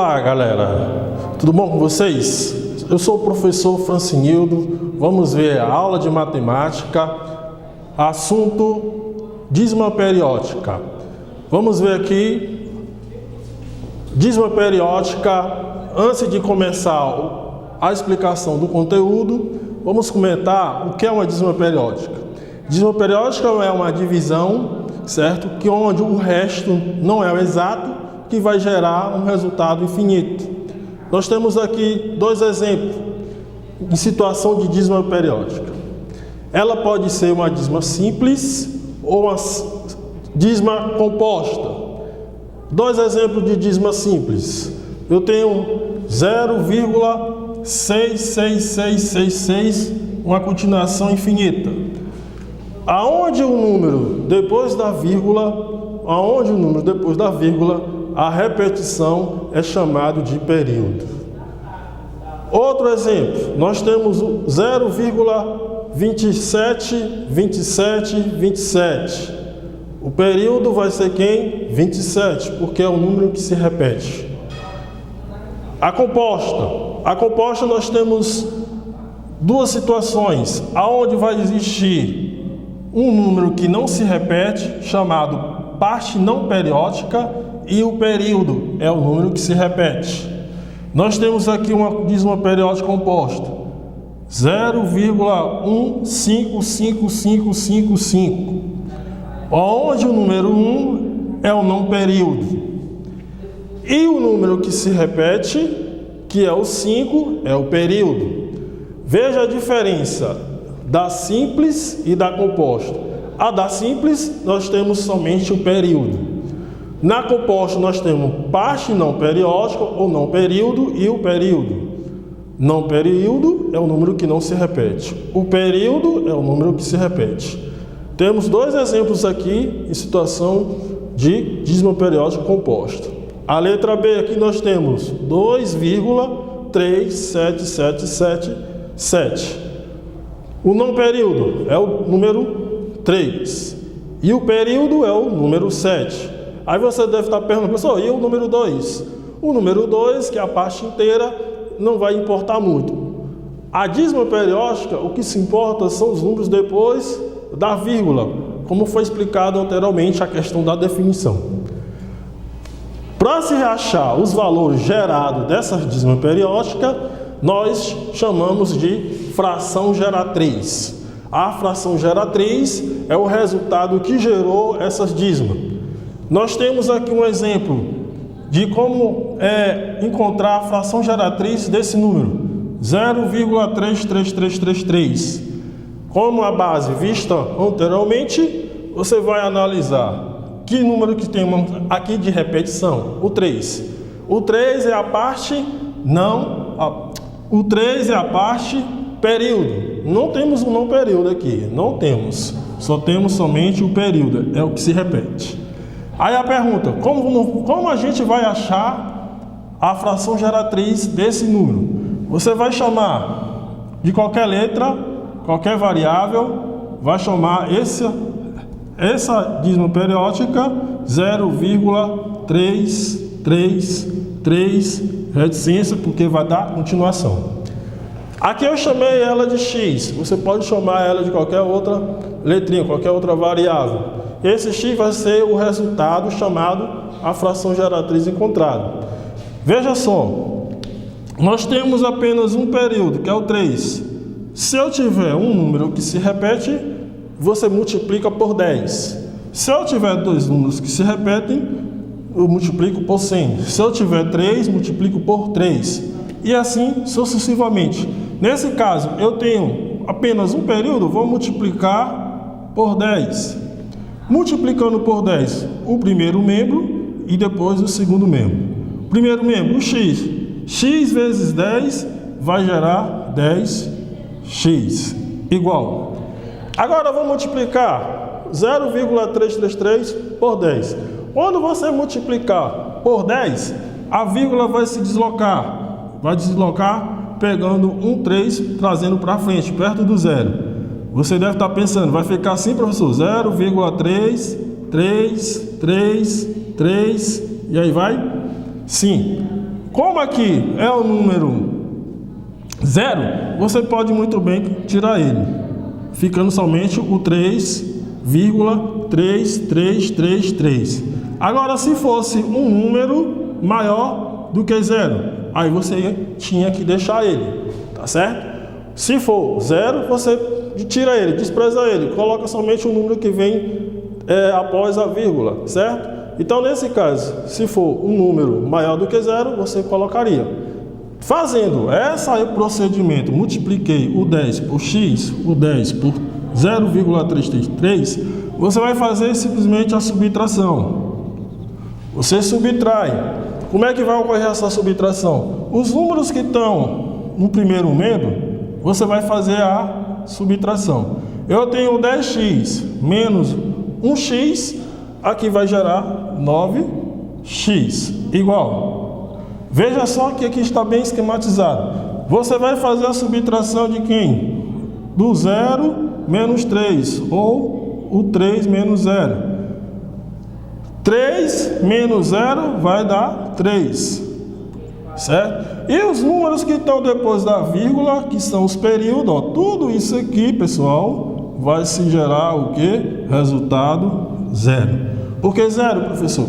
Olá, galera, tudo bom com vocês? Eu sou o professor Francinildo. Vamos ver a aula de matemática, assunto dízima periódica. Vamos ver aqui, dízima periódica. Antes de começar a explicação do conteúdo, vamos comentar o que é uma dízima periódica. Dízima periódica é uma divisão, certo? Que onde o resto não é o exato, que vai gerar um resultado infinito. Nós temos aqui dois exemplos em situação de dízima periódica. Ela pode ser uma dízima simples ou uma dízima composta. Dois exemplos de dízima simples. Eu tenho 0,66666, uma continuação infinita. Aonde o número depois da vírgula, a repetição é chamado de período. Outro exemplo, nós temos 0,272727. O período vai ser quem? 27, porque é o número que se repete. A composta nós temos duas situações, aonde vai existir um número que não se repete, chamado parte não periódica, e o período é o número que se repete. Nós temos aqui uma dízima periódica composta, 0,155555, onde o número 1 é o não período. E o número que se repete, que é o 5, é o período. Veja a diferença da simples e da composta. A da simples, nós temos somente o período. Na composta, nós temos parte não periódica ou não período e o período. Não período é o número que não se repete. O período é o número que se repete. Temos dois exemplos aqui em situação de dízima periódica composta. A letra B aqui nós temos 2,37777. O não período é o número 3 e o período é o número 7. Aí você deve estar perguntando, professor, e o número 2? O número 2, que é a parte inteira, não vai importar muito. A dízima periódica, o que se importa são os números depois da vírgula, como foi explicado anteriormente a questão da definição. Para se achar os valores gerados dessa dízima periódica, nós chamamos de fração geratriz. A fração geratriz é o resultado que gerou essas dízimas. Nós temos aqui um exemplo de como encontrar a fração geratriz desse número, 0,33333. Como a base vista anteriormente, você vai analisar que número que tem aqui de repetição, o 3. O 3 é a parte o 3 é a parte período. Não temos um não período aqui, não temos. Só temos somente o período, é o que se repete. Aí a pergunta, como a gente vai achar a fração geratriz desse número? Você vai chamar de qualquer letra, qualquer variável, vai chamar essa dízima periódica 0,333, reticência, porque vai dar continuação. Aqui eu chamei ela de x, você pode chamar ela de qualquer outra letrinha, qualquer outra variável. Esse x vai ser o resultado chamado a fração geratriz encontrada. Veja só, nós temos apenas um período, que é o 3. Se eu tiver um número que se repete, você multiplica por 10. Se eu tiver dois números que se repetem, eu multiplico por 100. Se eu tiver 3, multiplico por 3. E assim sucessivamente. Nesse caso, eu tenho apenas um período, vou multiplicar por 10. Multiplicando por 10 o primeiro membro e depois o segundo membro. Primeiro membro, o x. X vezes 10 vai gerar 10x igual. Agora eu vou multiplicar 0,333 por 10. Quando você multiplicar por 10, a vírgula vai se deslocar. Vai deslocar pegando um 3, trazendo para frente, perto do zero. Você deve estar pensando, vai ficar assim, professor? 0,333, e aí vai? Sim. Como aqui é o número 0, você pode muito bem tirar ele, ficando somente o 3,3333. Agora, se fosse um número maior do que 0, aí você tinha que deixar ele, tá certo? Se for 0, você tira ele, despreza ele, coloca somente o número que vem após a vírgula, certo? Então, nesse caso, se for um número maior do que 0, você colocaria. Fazendo esse procedimento, multipliquei o 10 por x, o 10 por 0,333, você vai fazer simplesmente a subtração. Você subtrai. Como é que vai ocorrer essa subtração? Os números que estão no primeiro membro, você vai fazer a subtração. Eu tenho 10x menos 1x, aqui vai gerar 9x, igual. Veja só que aqui está bem esquematizado. Você vai fazer a subtração de quem? Do 0 menos 3, ou o 3 menos 0. 3 menos 0 vai dar 3, certo? E os números que estão depois da vírgula, que são os períodos, ó, tudo isso aqui, pessoal, vai se gerar o que? Resultado 0. Por que 0, professor?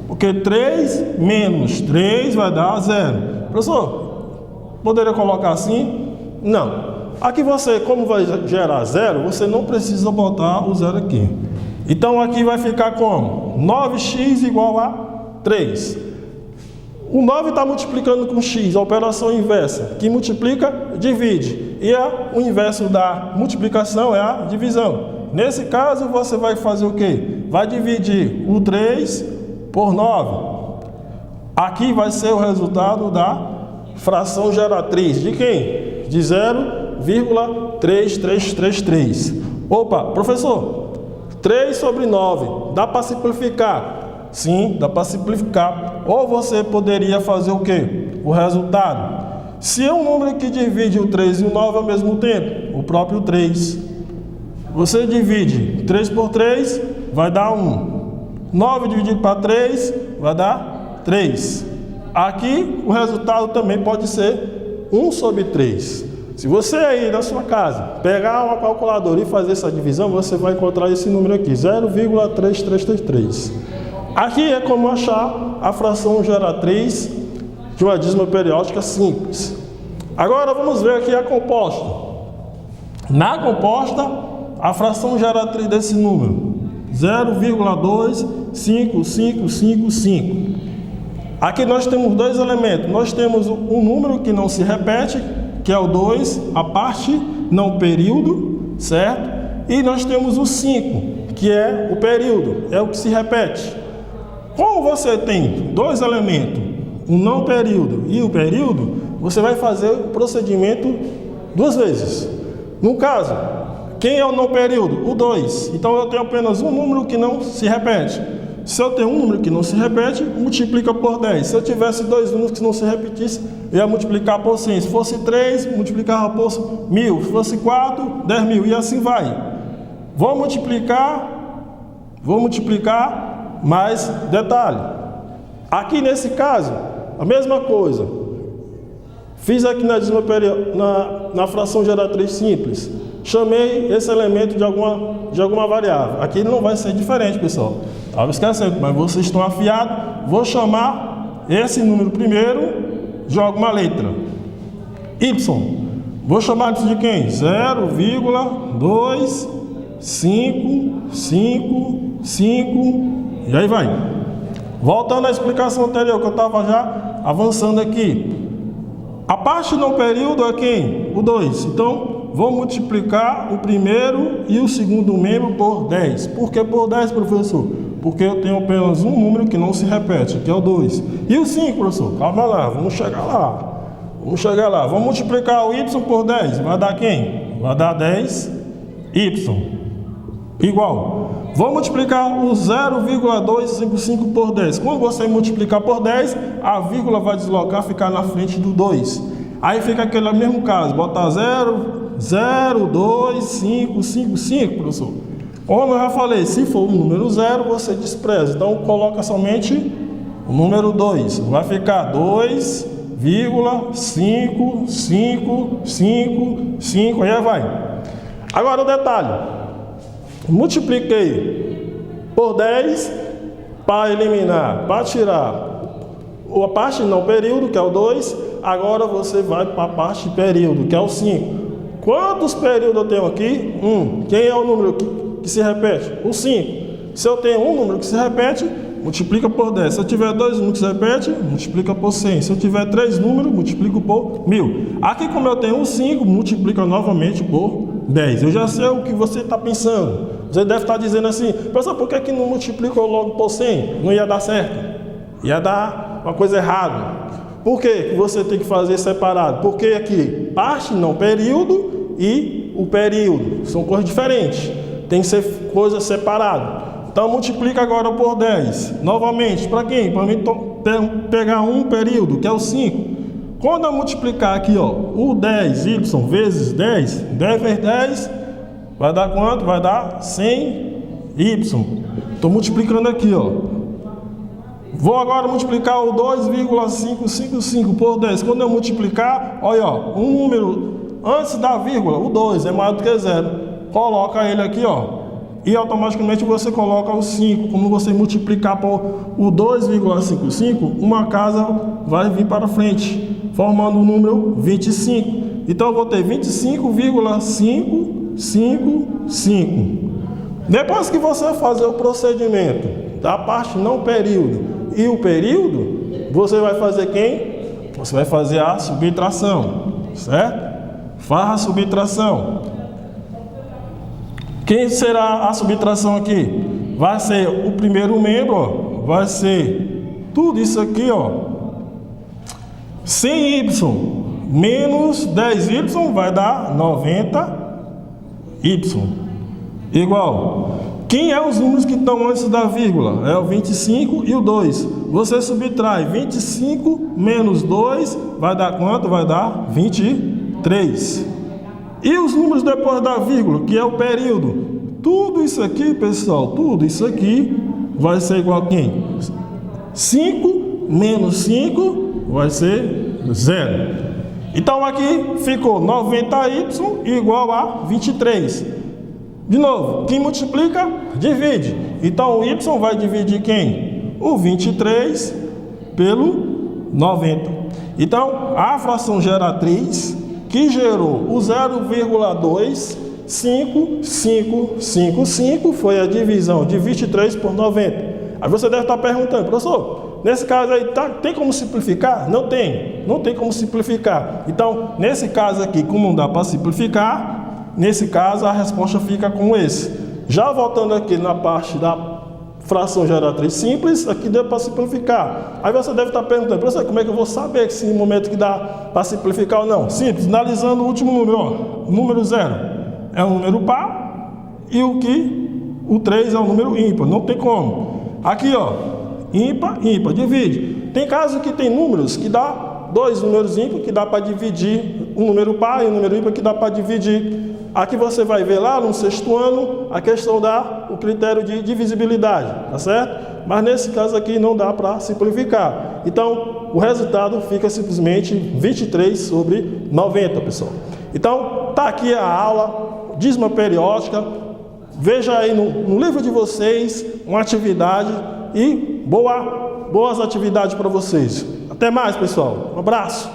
Porque 3 menos 3 vai dar 0. Professor, poderia colocar assim? Não. Aqui você, como vai gerar 0, você não precisa botar o 0 aqui. Então aqui vai ficar como? 9x igual a 3. O 9 está multiplicando com x, a operação inversa, que multiplica, divide. E o inverso da multiplicação é a divisão. Nesse caso, você vai fazer o quê? Vai dividir o 3 por 9. Aqui vai ser o resultado da fração geratriz. De quem? De 0,3333. Opa, professor, 3 sobre 9, dá para simplificar? Sim, dá para simplificar. Ou você poderia fazer o quê? O resultado. Se é um número que divide o 3 e o 9 ao mesmo tempo, o próprio 3. Você divide 3 por 3, vai dar 1. 9 dividido para 3, vai dar 3. Aqui, o resultado também pode ser 1 sobre 3. Se você aí na sua casa pegar uma calculadora e fazer essa divisão, você vai encontrar esse número aqui, 0,3333. Aqui é como achar a fração geratriz de uma dízima periódica simples. Agora vamos ver aqui a composta. Na composta, a fração geratriz desse número, 0,25555. Aqui nós temos dois elementos. Nós temos um número que não se repete, que é o 2, a parte não período, certo? E nós temos o 5, que é o período, é o que se repete. Como você tem dois elementos, o não período e o período, você vai fazer o procedimento duas vezes. No caso, quem é o não período? O 2. Então eu tenho apenas um número que não se repete. Se eu tenho um número que não se repete, multiplica por 10. Se eu tivesse dois números que não se repetissem, eu ia multiplicar por 100. Se fosse 3, multiplicava por 1000. Se fosse 4, 10.000. E assim vai. Vou multiplicar, mais detalhe. Aqui nesse caso, a mesma coisa. Fiz aqui na fração geratriz simples. Chamei esse elemento de alguma variável. Aqui não vai ser diferente, pessoal. Estava esquecendo, mas vocês estão afiados. Vou chamar esse número primeiro de alguma letra. Y. Vou chamar isso de quem? 0,25555. E aí vai. Voltando à explicação anterior, que eu estava já avançando aqui. A parte não período é quem? O 2. Então, vou multiplicar o primeiro e o segundo membro por 10. Por que por 10, professor? Porque eu tenho apenas um número que não se repete, que é o 2. E o 5, professor? Calma lá, vamos chegar lá. Vamos multiplicar o y por 10. Vai dar quem? Vai dar 10y. Igual. Vou multiplicar o 0,255 por 10. Quando você multiplicar por 10, a vírgula vai deslocar, ficar na frente do 2. Aí fica aquele mesmo caso, botar 0,02555, professor. Como eu já falei, se for um número 0, você despreza. Então, coloca somente o número 2 vai ficar 2,555, aí vai. Agora o detalhe, multipliquei por 10 para eliminar, para tirar a parte não período, que é o 2, agora você vai para a parte período, que é o 5. Quantos períodos eu tenho aqui? 1. Quem é o número que se repete? O 5. Se eu tenho um número que se repete, multiplica por 10. Se eu tiver 2 números que se repete, multiplica por 100. Se eu tiver 3 números, multiplico por 1000. Aqui, como eu tenho um 5, multiplica novamente por 10. Eu já sei o que você está pensando. Você deve estar dizendo assim, professor, por que não multiplicou logo por 100? Não ia dar certo. Ia dar uma coisa errada. Por que você tem que fazer separado? Porque aqui, parte não período e o período são coisas diferentes. Tem que ser coisa separada. Então multiplica agora por 10. Novamente, para quem? Para mim pegar um período, que é o 5. Quando eu multiplicar aqui, ó, o 10y vezes 10, 10 vezes 10, vai dar quanto? Vai dar 100y. Estou multiplicando aqui, ó. Vou agora multiplicar o 2,555 por 10. Quando eu multiplicar, olha, ó, um número antes da vírgula, o 2 é maior do que 0. Coloca ele aqui, ó. E automaticamente você coloca o 5. Como você multiplicar por o 2,55, uma casa vai vir para frente, formando o número 25. Então eu vou ter 25,555. Depois que você fazer o procedimento da parte não período e o período, você vai fazer quem? Você vai fazer a subtração, certo? Faz a subtração. Quem será a subtração aqui? Vai ser o primeiro membro, ó, vai ser tudo isso aqui, ó. 100y menos 10y vai dar 90y. Igual. Quem é os números que estão antes da vírgula? É o 25 e o 2. Você subtrai 25 menos 2, vai dar quanto? Vai dar 23. E os números depois da vírgula, que é o período? Tudo isso aqui, pessoal, tudo isso aqui vai ser igual a quem? 5 menos 5 vai ser 0. Então aqui ficou 90y igual a 23. De novo, quem multiplica, divide. Então o y vai dividir quem? O 23 pelo 90. Então a fração geratriz que gerou o 0,2555 foi a divisão de 23 por 90. Aí você deve estar perguntando, professor, nesse caso aí tem como simplificar? Não tem como simplificar. Então, nesse caso aqui, como não dá para simplificar, nesse caso a resposta fica como esse. Já voltando aqui na parte da fração geratriz simples, aqui deu para simplificar. Aí você deve estar perguntando, professor, como é que eu vou saber que esse momento que dá para simplificar ou não? Simples, analisando o último número, ó, o número 0 é um número par e o 3 é um número ímpar, não tem como. Aqui, ó, ímpar, divide. Tem casos que tem números que dá dois números ímpares que dá para dividir, um número par e um número ímpar que dá para dividir. Aqui você vai ver lá no 6º ano a questão o critério de divisibilidade, tá certo? Mas nesse caso aqui não dá para simplificar. Então o resultado fica simplesmente 23 sobre 90, pessoal. Então tá aqui a aula, dízima periódica. Veja aí no livro de vocês uma atividade e boas atividades para vocês. Até mais, pessoal. Um abraço.